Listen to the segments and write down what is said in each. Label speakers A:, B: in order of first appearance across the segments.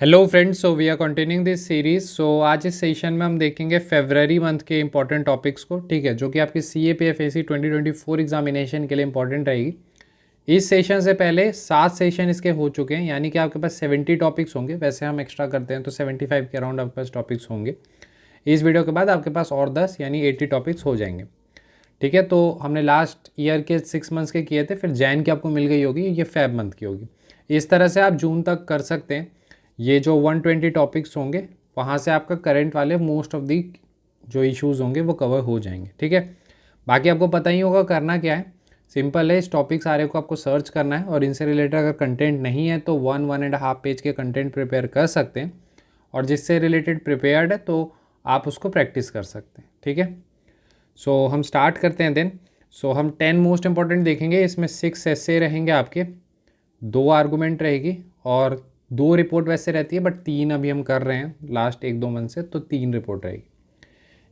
A: Hello friends, so we are continuing this series. आज इस session में हम देखेंगे फेब्रवरी मंथ के इंपॉर्टेंट टॉपिक्स को, ठीक है, जो कि आपकी CAPFAC 2024 एग्जामिनेशन के लिए इंपॉर्टेंट रहेगी। इस सेशन से पहले 7 सेशन इसके हो चुके हैं, यानी कि आपके पास 70 टॉपिक्स होंगे। वैसे हम एक्स्ट्रा करते हैं तो 75 के अराउंड आपके पास टॉपिक्स होंगे। इस वीडियो के बाद आपके पास और 10 यानी 80 टॉपिक्स हो जाएंगे, ठीक है। तो हमने लास्ट ईयर के 6 मंथ्स के किए थे, फिर जैन की आपको मिल गई होगी, ये फेब मंथ की होगी। इस तरह से आप जून तक कर सकते हैं। ये जो 120 टॉपिक्स होंगे वहाँ से आपका करंट वाले मोस्ट ऑफ दी जो इश्यूज़ होंगे वो कवर हो जाएंगे, ठीक है। बाकी आपको पता ही होगा करना क्या है। सिंपल है, इस टॉपिक सारे को आपको सर्च करना है और इनसे रिलेटेड अगर कंटेंट नहीं है तो 1-1.5 पेज के कंटेंट प्रिपेयर कर सकते हैं, और जिससे रिलेटेड प्रिपेयर्ड है तो आप उसको प्रैक्टिस कर सकते हैं, ठीक है। हम स्टार्ट करते हैं देन। हम 10 मोस्ट इंपॉर्टेंट देखेंगे। इसमें 6 ऐसे रहेंगे आपके, 2 आर्गूमेंट रहेगी और 2 रिपोर्ट वैसे रहती है, बट 3 अभी हम कर रहे हैं लास्ट 1-2 मंथ से, तो 3 रिपोर्ट रहेगी।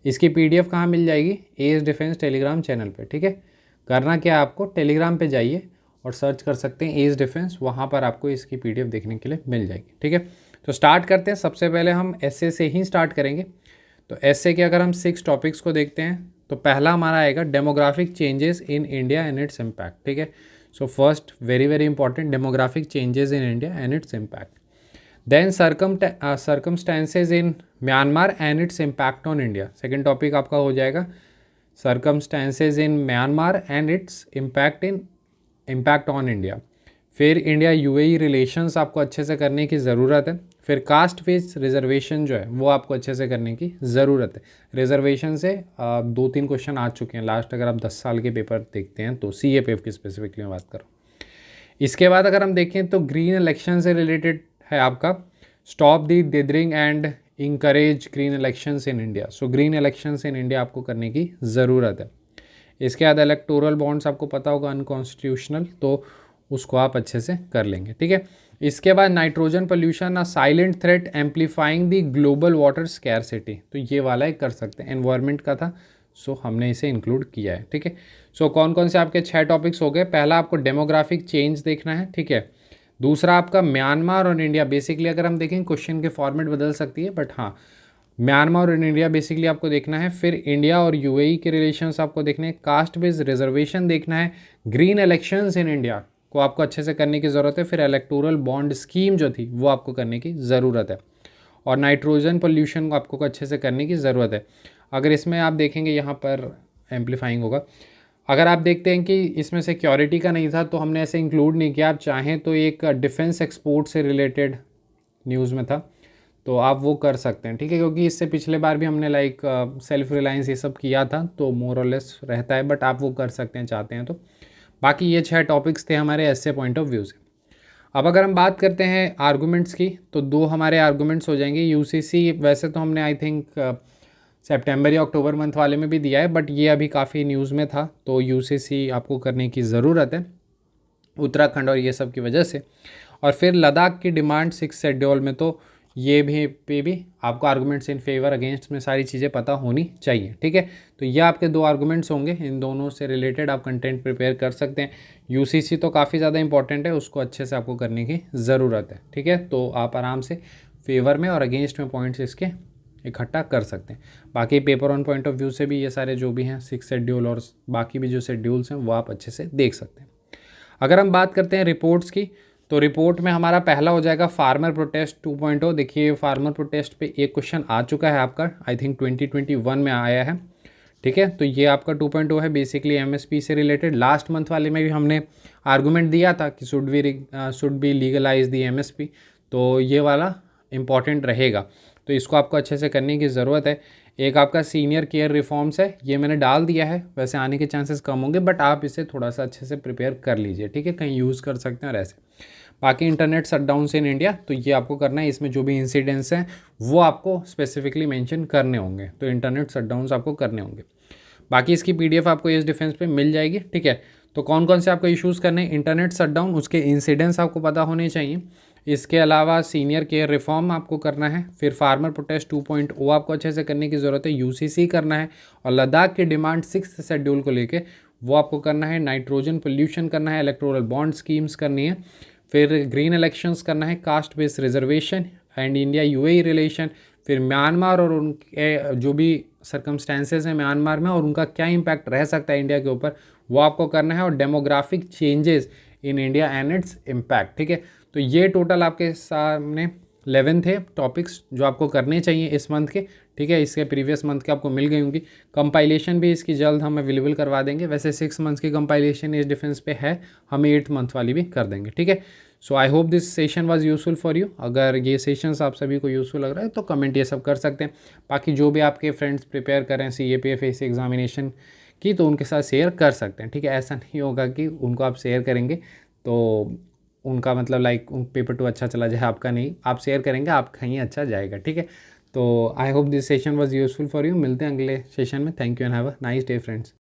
A: इसकी PDF कहाँ मिल जाएगी? एज डिफेंस टेलीग्राम चैनल पे, ठीक है। करना क्या है, आपको टेलीग्राम पे जाइए और सर्च कर सकते हैं एज डिफेंस, वहाँ पर आपको इसकी PDF देखने के लिए मिल जाएगी, ठीक है। तो स्टार्ट करते हैं। सबसे पहले हम एसए से ही स्टार्ट करेंगे। तो एसए के अगर हम 6 टॉपिक्स को देखते हैं तो पहला हमारा आएगा demographic changes in India and its impact, ठीक है। First, very very important, demographic changes in India and its impact. Then circumstances in Myanmar and its impact on India. Second topic आपका हो जाएगा circumstances in Myanmar and its impact on India. फिर India UAE relations आपको अच्छे से करने की ज़रूरत है। फिर कास्ट बेस्ड रिजर्वेशन जो है वो आपको अच्छे से करने की ज़रूरत है। रिजर्वेशन से 2-3 क्वेश्चन आ चुके हैं लास्ट, अगर आप 10 साल के पेपर देखते हैं तो CAPF की स्पेसिफिकली मैं बात कर रहा हूँ। इसके बाद अगर हम देखें तो ग्रीन इलेक्शन से रिलेटेड है आपका, stop the dithering and encourage green elections in India. Green elections in India आपको करने की ज़रूरत है। इसके बाद इलेक्टोरल बॉन्ड्स आपको पता होगा अनकॉन्स्टिट्यूशनल, तो उसको आप अच्छे से कर लेंगे, ठीक है। इसके बाद nitrogen pollution, a silent threat amplifying the global water scarcity, तो ये वाला एक कर सकते हैं, एनवायरनमेंट का था, हमने इसे इंक्लूड किया है, ठीक है। कौन कौन से आपके 6 टॉपिक्स हो गए? पहला आपको डेमोग्राफिक चेंज देखना है, ठीक है। दूसरा आपका म्यांमार और इंडिया। बेसिकली अगर हम देखें क्वेश्चन के फॉर्मेट बदल सकती है, बट हाँ, म्यांमार और इंडिया बेसिकली आपको देखना है। फिर इंडिया और UAE के रिलेशंस आपको देखने हैं। कास्ट बेस्ड रिजर्वेशन देखना है। ग्रीन इलेक्शंस इन इंडिया को आपको अच्छे से करने की ज़रूरत है। फिर इलेक्टोरल बॉन्ड स्कीम जो थी वो आपको करने की ज़रूरत है, और नाइट्रोजन पोल्यूशन को आपको अच्छे से करने की ज़रूरत है। अगर इसमें आप देखेंगे यहाँ पर एम्पलीफाइंग होगा। अगर आप देखते हैं कि इसमें सिक्योरिटी का नहीं था तो हमने ऐसे इंक्लूड नहीं किया। आप चाहें तो एक डिफेंस एक्सपोर्ट से रिलेटेड न्यूज़ में था तो आप वो कर सकते हैं, ठीक है, क्योंकि इससे पिछले बार भी हमने लाइक सेल्फ रिलायंस ये सब किया था, तो मोर और लेस रहता है, बट आप वो कर सकते हैं चाहते हैं तो। बाकी ये 6 टॉपिक्स थे हमारे ऐसे पॉइंट ऑफ व्यू से। अब अगर हम बात करते हैं आर्गूमेंट्स की, तो 2 हमारे आर्गूमेंट्स हो जाएंगे। UCC वैसे तो हमने आई थिंक सितंबर या अक्टूबर मंथ वाले में भी दिया है, बट ये अभी काफ़ी न्यूज़ में था, तो UCC आपको करने की ज़रूरत है उत्तराखंड और ये सब की वजह से। और फिर लद्दाख की डिमांड 6 शेड्यूल में, तो ये भी आपको आर्गूमेंट्स इन फेवर अगेंस्ट में सारी चीज़ें पता होनी चाहिए, ठीक है। तो ये आपके 2 आर्गूमेंट्स होंगे, इन दोनों से रिलेटेड आप कंटेंट प्रिपेयर कर सकते हैं। UCC तो काफ़ी ज़्यादा इंपॉर्टेंट है, उसको अच्छे से आपको करने की ज़रूरत है, ठीक है। तो आप आराम से फेवर में और अगेंस्ट में पॉइंट्स इसके इकट्ठा कर सकते हैं। बाकी paper on point of view से भी ये सारे जो भी हैं 6 शेड्यूल और बाकी भी जो शेड्यूल्स हैं वो आप अच्छे से देख सकते हैं। अगर हम बात करते हैं रिपोर्ट्स की, तो रिपोर्ट में हमारा पहला हो जाएगा फार्मर प्रोटेस्ट 2.0। देखिए फार्मर प्रोटेस्ट पे एक क्वेश्चन आ चुका है आपका, आई थिंक 2021 में आया है, ठीक है। तो ये आपका 2.0 है, बेसिकली MSP से रिलेटेड। लास्ट मंथ वाले में भी हमने आर्गूमेंट दिया था कि should be legalise the MSP, तो ये वाला इंपॉर्टेंट रहेगा, तो इसको आपको अच्छे से करने की ज़रूरत है। एक आपका सीनियर केयर रिफॉर्म्स है, ये मैंने डाल दिया है, वैसे आने के चांसेस कम होंगे, बट आप इसे थोड़ा सा अच्छे से प्रिपेयर कर लीजिए, ठीक है, कहीं यूज़ कर सकते हैं और ऐसे। बाकी इंटरनेट शटडाउन इन इंडिया, तो ये आपको करना है, इसमें जो भी इंसिडेंट्स हैं वो आपको स्पेसिफिकली मेंशन करने होंगे, तो इंटरनेट शटडाउन्स आपको करने होंगे। बाकी इसकी PDF आपको इस डिफेंस पे मिल जाएगी, ठीक है। तो कौन कौन से आपको इश्यूज़ करने हैं? इंटरनेट शटडाउन, उसके इंसिडेंट्स आपको पता होने चाहिए। इसके अलावा सीनियर केयर रिफॉर्म आपको करना है। फिर फार्मर प्रोटेस्ट 2.0 आपको अच्छे से करने की ज़रूरत है। UCC करना है, और लद्दाख की डिमांड 6 शेड्यूल को लेके वो आपको करना है। नाइट्रोजन पोल्यूशन करना है, इलेक्टोरल बॉन्ड स्कीम्स करनी है। फिर ग्रीन इलेक्शंस करना है, caste based reservation, and India UAE relation, फिर म्यांमार और उनके जो भी सर्कमस्टेंसेस हैं म्यांमार में और उनका क्या इम्पैक्ट रह सकता है इंडिया के ऊपर, वो आपको करना है, और demographic changes in India and its impact. ठीक है, तो ये टोटल आपके सामने 11 थे टॉपिक्स जो आपको करने चाहिए इस मंथ के। ठीक है, इसके प्रीवियस मंथ के आपको मिल गई होंगी। कंपाइलेशन भी इसकी जल्द हम अवेलेबल करवा देंगे। वैसे 6 मंथ्स की कंपाइलेशन इस डिफेंस पे है, हम 8th मंथ वाली भी कर देंगे। ठीक है, so I hope this session was useful for you. अगर ये सेशंस आप सभी को यूजफुल लग रहा है तो कमेंट ये सब कर सकते हैं। बाकी जो भी आपके फ्रेंड्स प्रिपेयर करें CAPF AC एग्जामिनेशन की, तो उनके साथ शेयर कर सकते हैं। ठीक है, ऐसा नहीं होगा कि उनको आप शेयर करेंगे तो उनका मतलब लाइक पेपर 2 अच्छा चला जाए, आपका नहीं। आप शेयर करेंगे, आपका ही अच्छा जाएगा। ठीक है, तो आई hope this session was useful for you. मिलते हैं अगले सेशन में। Thank you and have a nice day friends.